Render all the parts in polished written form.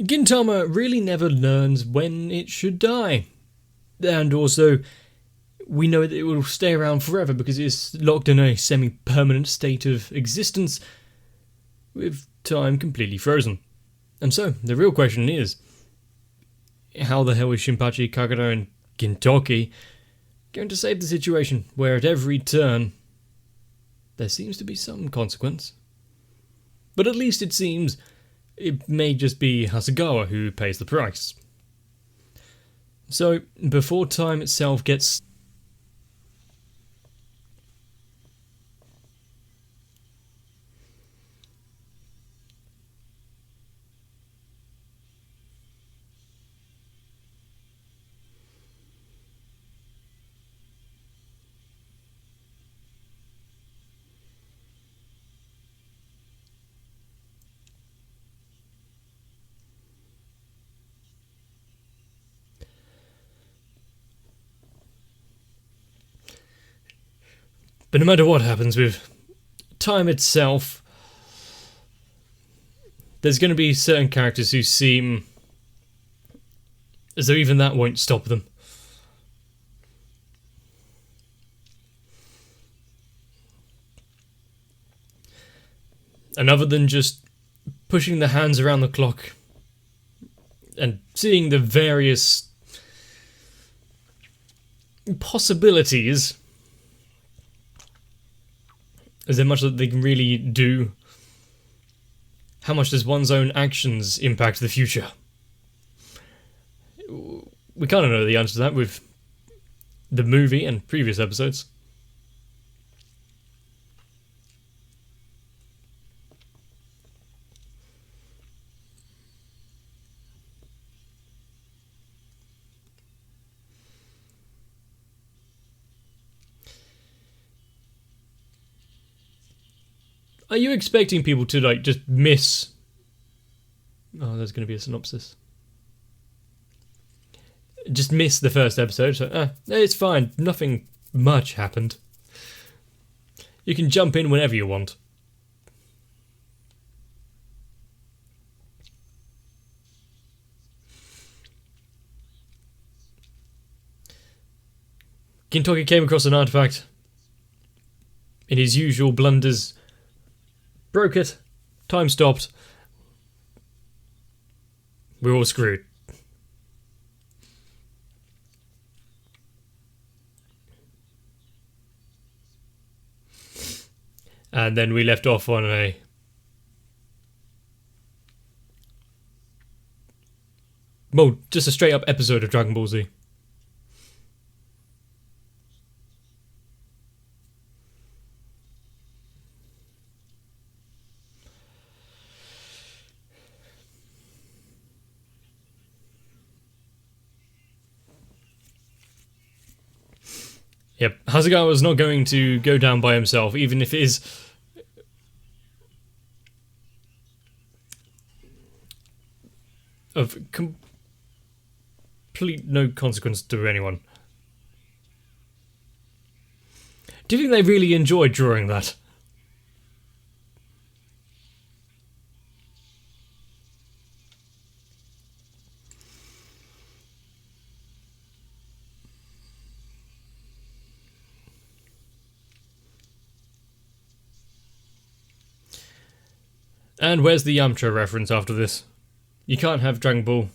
Gintama really never learns when it should die. And also, we know that it will stay around forever because it's locked in a semi-permanent state of existence with time completely frozen. And so, the real question is, how the hell is Shinpachi, Kagura and Gintoki going to save the situation where at every turn there seems to be some consequence? But at least it seems it may just be Hasegawa who pays the price. So, before time itself gets But no matter what happens with time itself, there's going to be certain characters who seem as though even that won't stop them. And other than just pushing their hands around the clock and seeing the various possibilities, is there much that they can really do? How much does one's own actions impact the future? We kind of know the answer to that with the movie and previous episodes. Are you expecting people to, just miss... Oh, there's going to be a synopsis. Just miss the first episode, so, it's fine, nothing much happened. You can jump in whenever you want. Gintoki came across an artifact. In his usual blunders, broke it, time stopped, we're all screwed. And then we left off on just a straight up episode of Dragon Ball Z. Yep, Hasegawa is not going to go down by himself, even if it is of complete no consequence to anyone. Do you think they really enjoyed drawing that? And where's the Yamcha reference after this? You can't have Dragon Ball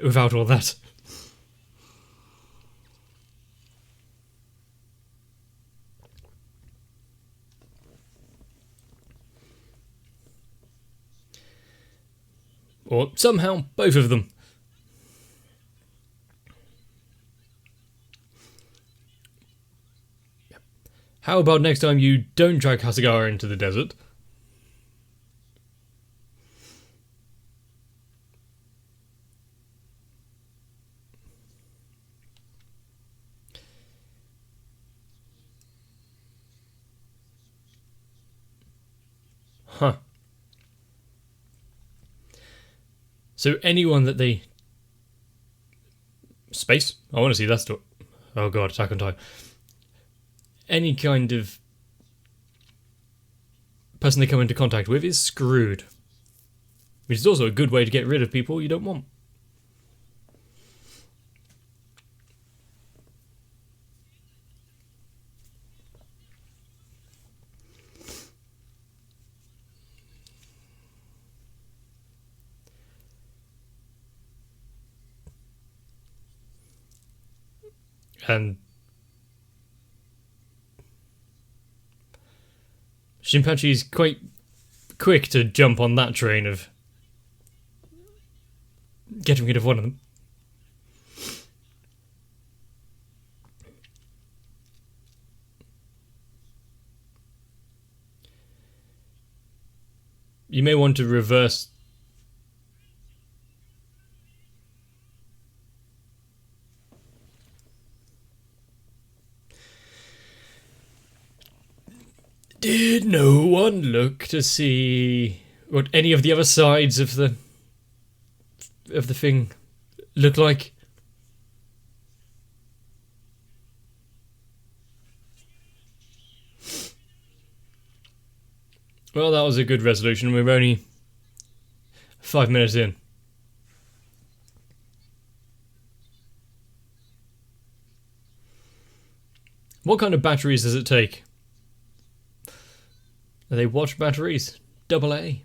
without all that. Or somehow both of them. How about next time you don't drag Hasegawa into the desert? Huh. So anyone that they... Space? I want to see that story. Oh god, Attack on Titan. Any kind of person they come into contact with is screwed. Which is also a good way to get rid of people you don't want. And Shinpachi's quite quick to jump on that train of getting rid of one of them. You may want to reverse. Did no one look to see what any of the other sides of the thing look like? Well, that was a good resolution. We're only 5 minutes in. What kind of batteries does it take? Are they watch batteries? AA?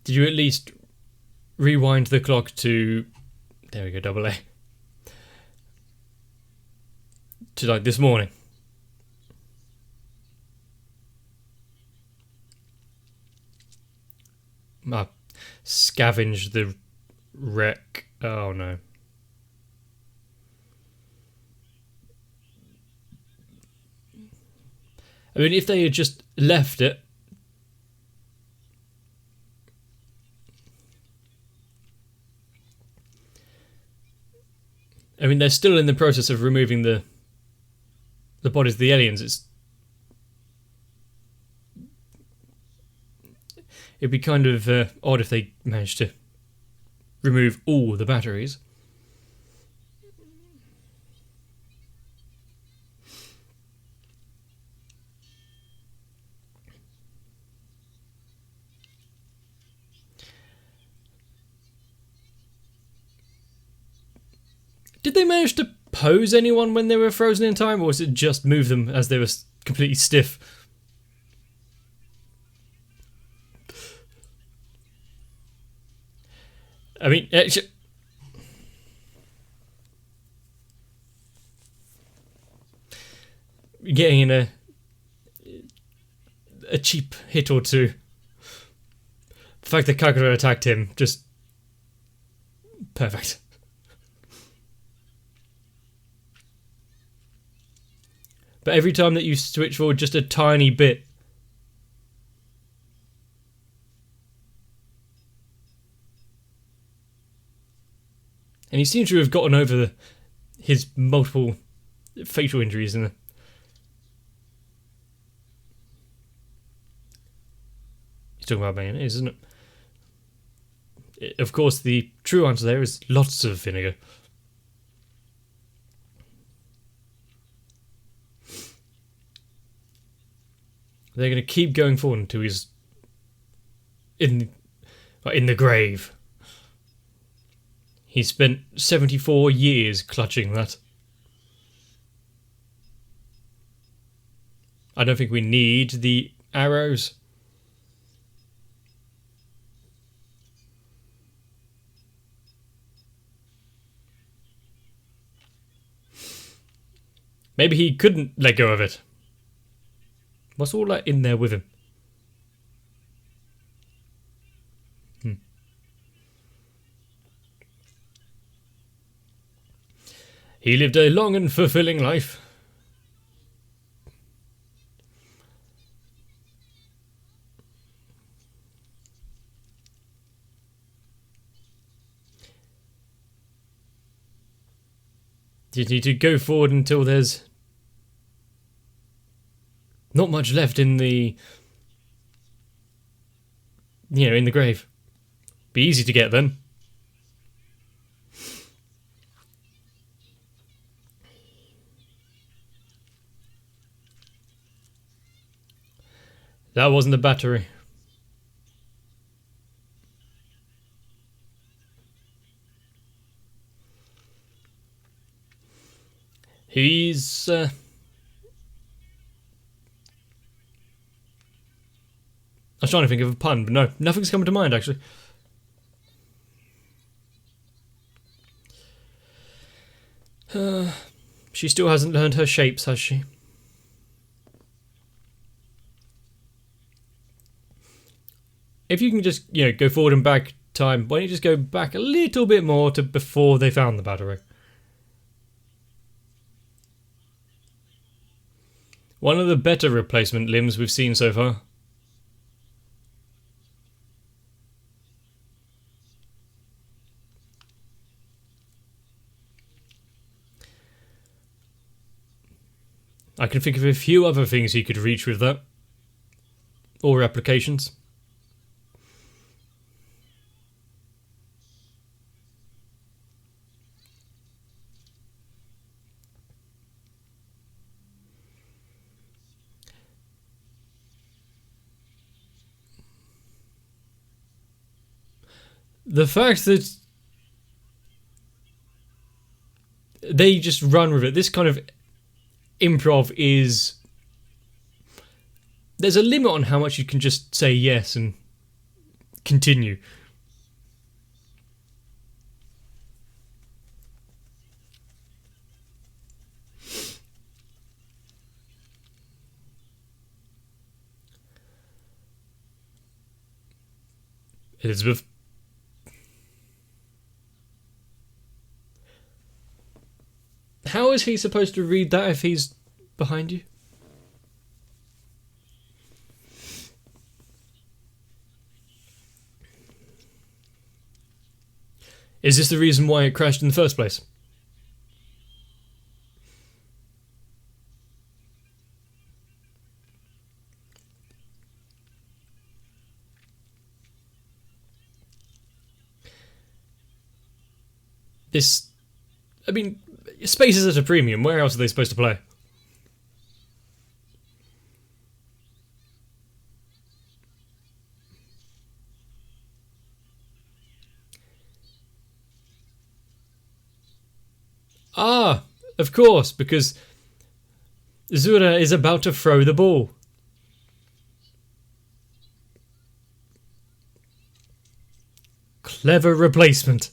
Did you at least rewind the clock to... There we go, AA. To like this morning. Scavenge the wreck. Oh no. I mean, if they had just left it. I mean, they're still in the process of removing the bodies of the aliens. It'd be kind of odd if they managed to remove all the batteries. Did they manage to pose anyone when they were frozen in time, or was it just move them as they were completely stiff? I mean, actually, getting in a cheap hit or two. The fact that Kagura attacked him, just perfect. But every time that you switch forward just a tiny bit, and he seems to have gotten over his multiple fatal injuries. He's talking about mayonnaise, isn't it? Of course, the true answer there is lots of vinegar. They're going to keep going forward until he's in the grave. He spent 74 years clutching that. I don't think we need the arrows. Maybe he couldn't let go of it. What's all that in there with him? He lived a long and fulfilling life. You need to go forward until there's not much left in the... in the grave. Be easy to get then. That wasn't the battery. He's... I was trying to think of a pun, but no, nothing's coming to mind, actually. She still hasn't learned her shapes, has she? If you can just, go forward and back time, why don't you just go back a little bit more to before they found the battery? One of the better replacement limbs we've seen so far. I can think of a few other things he could reach with that. Or applications. The fact that they just run with it, this kind of improv is... There's a limit on how much you can just say yes and continue. Elizabeth. How is he supposed to read that if he's behind you? Is this the reason why it crashed in the first place? This... I mean, space is at a premium. Where else are they supposed to play? Ah, of course, because Zura is about to throw the ball. Clever replacement.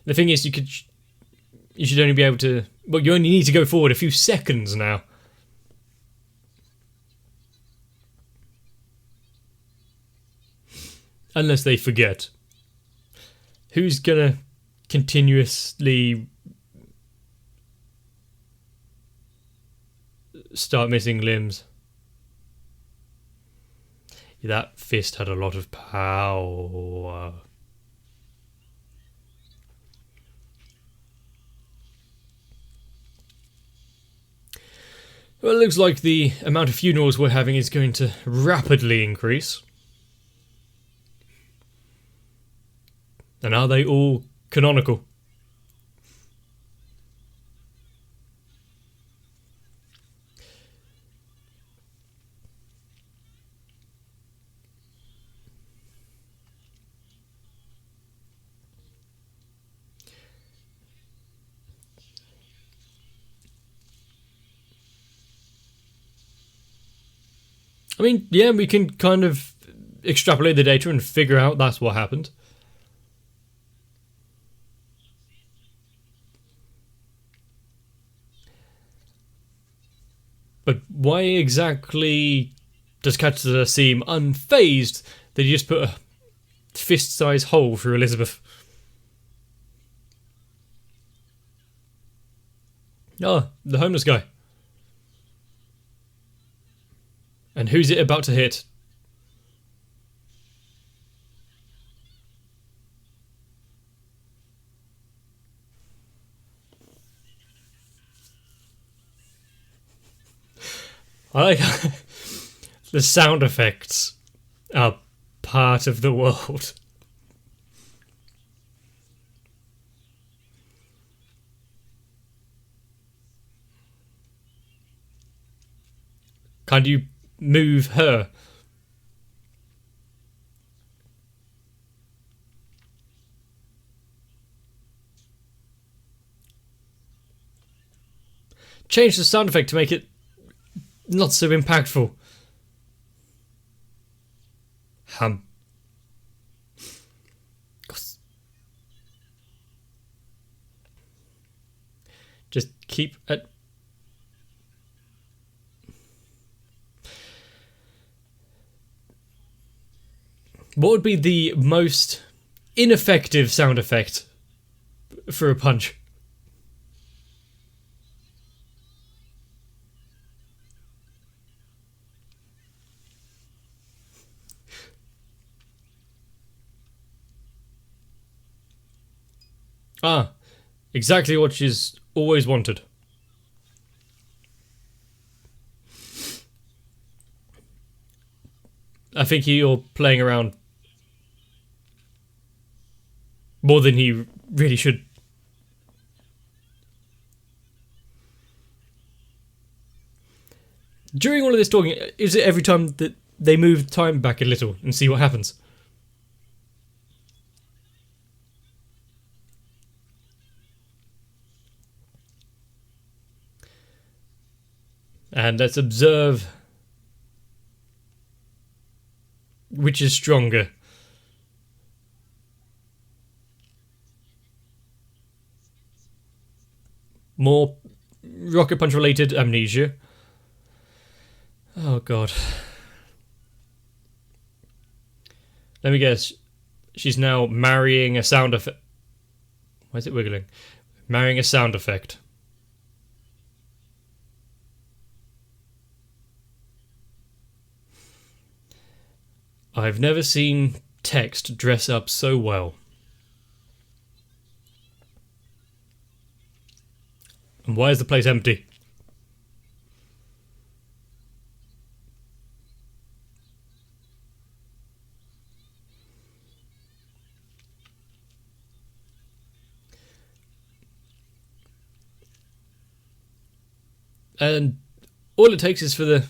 The thing is, you should only be able to... Well, you only need to go forward a few seconds now. Unless they forget. Who's gonna continuously start missing limbs? That fist had a lot of power. Well, it looks like the amount of funerals we're having is going to rapidly increase. And are they all canonical? I mean, yeah, we can kind of extrapolate the data and figure out that's what happened. But why exactly does Katsura seem unfazed that he just put a fist-sized hole through Elizabeth? Oh, the homeless guy. And who's it about to hit? I like the sound effects are part of the world. Can you move her? Change the sound effect to make it not so impactful. Hum. Just keep at. What would be the most ineffective sound effect for a punch? Ah, exactly what she's always wanted. I think you're playing around more than he really should. During all of this talking, is it every time that they move time back a little and see what happens? And let's observe which is stronger. More rocket punch related amnesia. Oh god. Let me guess. She's now marrying a sound effect. Why is it wiggling? Marrying a sound effect. I've never seen text dress up so well. And why is the place empty? And all it takes is for the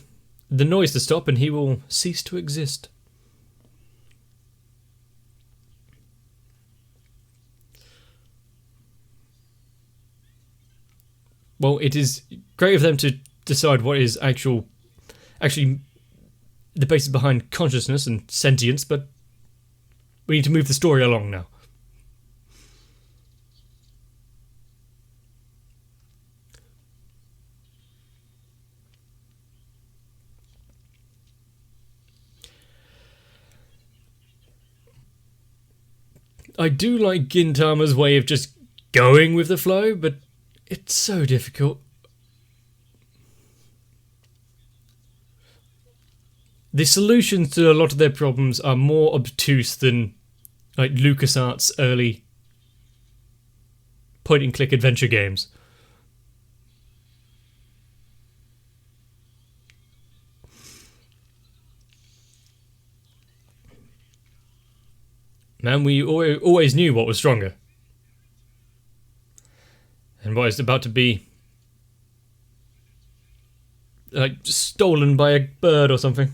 noise to stop and he will cease to exist. Well, it is great of them to decide what is actually the basis behind consciousness and sentience, but we need to move the story along now. I do like Gintama's way of just going with the flow, but it's so difficult. The solutions to a lot of their problems are more obtuse than like LucasArts' early point-and-click adventure games. Man, we always knew what was stronger. And what is about to be like stolen by a bird or something.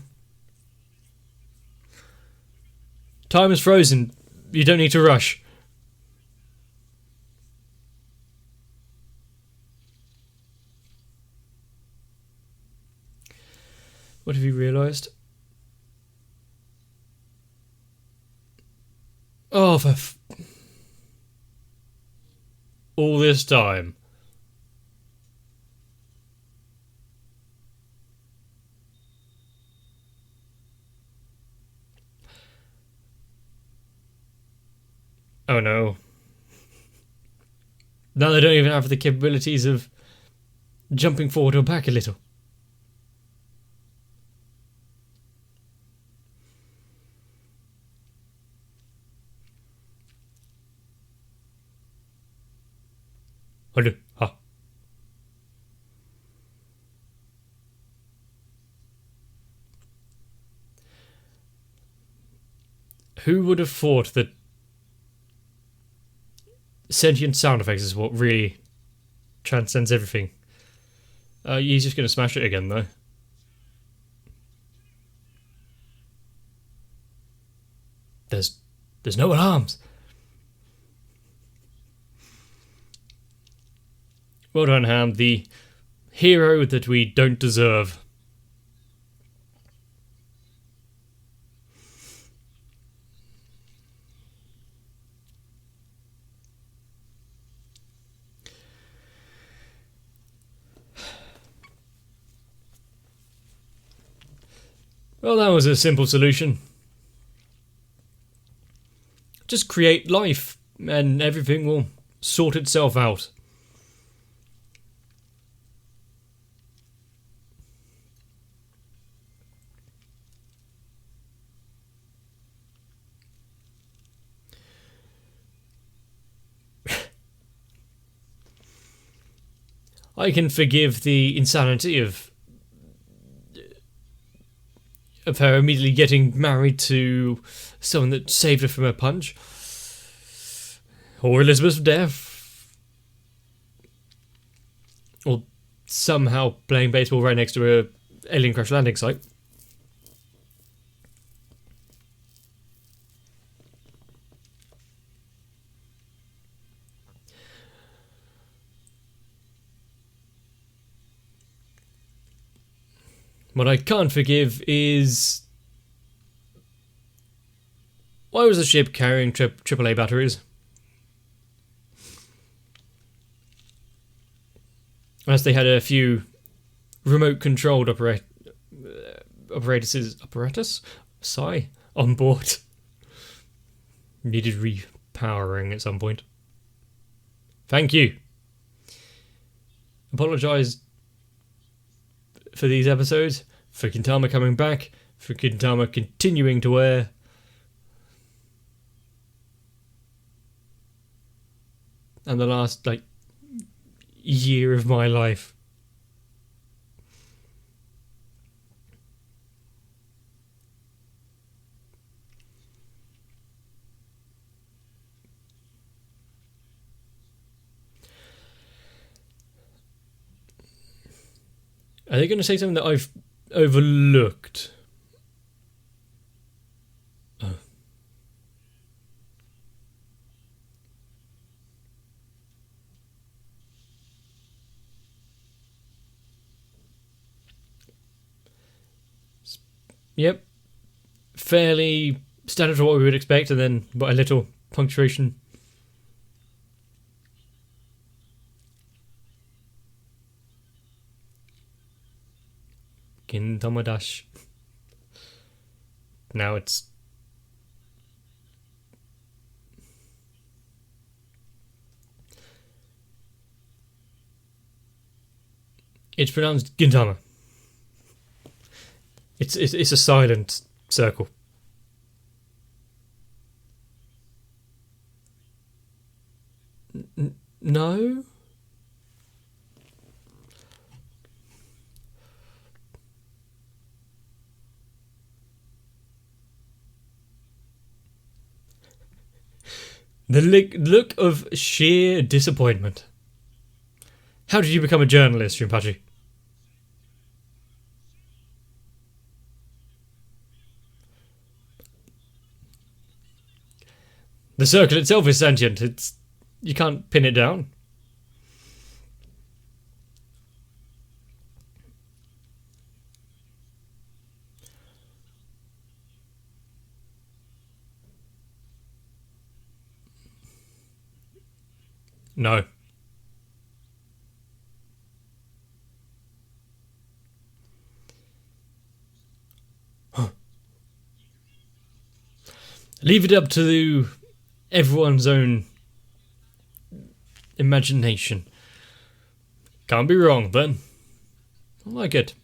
Time is frozen. You don't need to rush. What have you realised? Oh, for all this time. Oh no. Now they don't even have the capabilities of jumping forward or back a little. Who would have thought that sentient sound effects is what really transcends everything? He's just going to smash it again, though. There's no alarms. Well done, Ham, the hero that we don't deserve. Well, that was a simple solution. Just create life, and everything will sort itself out. I can forgive the insanity of her immediately getting married to someone that saved her from a punch, or Elizabeth's death, or somehow playing baseball right next to a alien crash landing site. What I can't forgive is... why was the ship carrying AAA batteries? Unless they had a few remote-controlled apparatus? Sigh. On board. Needed repowering at some point. Thank you. Apologise for these episodes, for Gintama coming back, for Gintama continuing to air. And the last, year of my life. Are they going to say something that I've overlooked? Oh. Yep. Fairly standard for what we would expect, and then but a little punctuation. Gintama dash. Now it's... it's pronounced Gintama. It's a silent circle. No? The look of sheer disappointment. How did you become a journalist, Shinpachi? The circle itself is sentient. You can't pin it down. No. Leave it up to everyone's own imagination. Can't be wrong, then. I like it.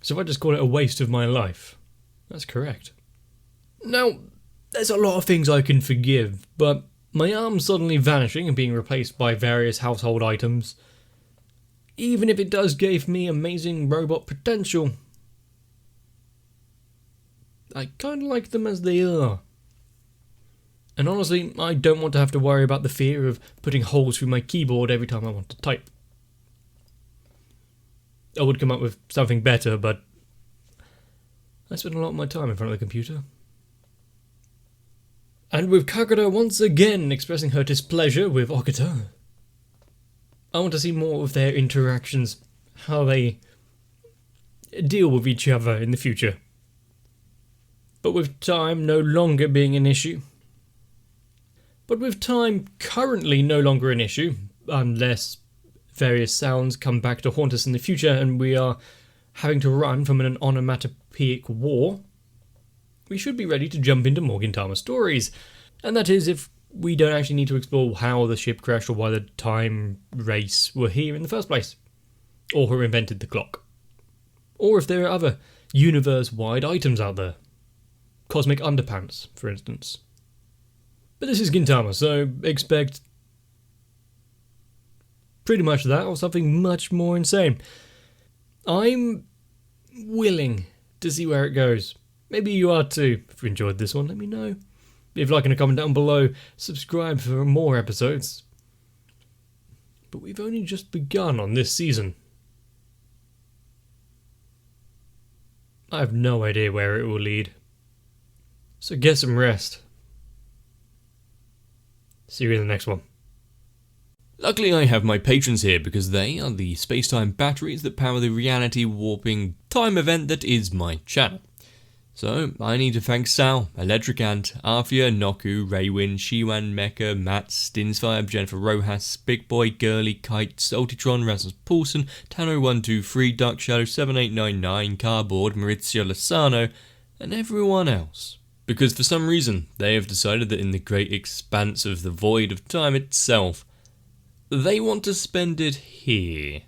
So if I just call it a waste of my life, that's correct. Now, there's a lot of things I can forgive, but my arm suddenly vanishing and being replaced by various household items, even if it does give me amazing robot potential, I kind of like them as they are. And honestly, I don't want to have to worry about the fear of putting holes through my keyboard every time I want to type. I would come up with something better, but I spend a lot of my time in front of the computer. And with Kagura once again expressing her displeasure with Okita. I want to see more of their interactions, how they deal with each other in the future. But with time no longer being an issue. But with time currently no longer an issue, unless various sounds come back to haunt us in the future and we are having to run from an onomatopoeic war, we should be ready to jump into more Gintama stories. And that is if we don't actually need to explore how the ship crashed or why the time race were here in the first place. Or who invented the clock. Or if there are other universe-wide items out there. Cosmic underpants, for instance. But this is Gintama, so expect pretty much that or something much more insane. I'm willing to see where it goes. Maybe you are too. If you enjoyed this one, let me know. Leave a like and a comment down below. Subscribe for more episodes. But we've only just begun on this season. I have no idea where it will lead. So get some rest. See you in the next one. Luckily I have my patrons here because they are the space-time batteries that power the reality warping time event that is my channel. So I need to thank Sal, Electric Ant, Arthia, Noku, Raywin, Shiwan, Mecha, Matt, Stinsfire, Jennifer Rojas, Big Boy, Girly, Kite, Saltitron, Rasmus Paulson, Tano123, Dark Shadow 7899, Cardboard, Maurizio Lozano, and everyone else. Because for some reason they have decided that in the great expanse of the void of time itself, they want to spend it here.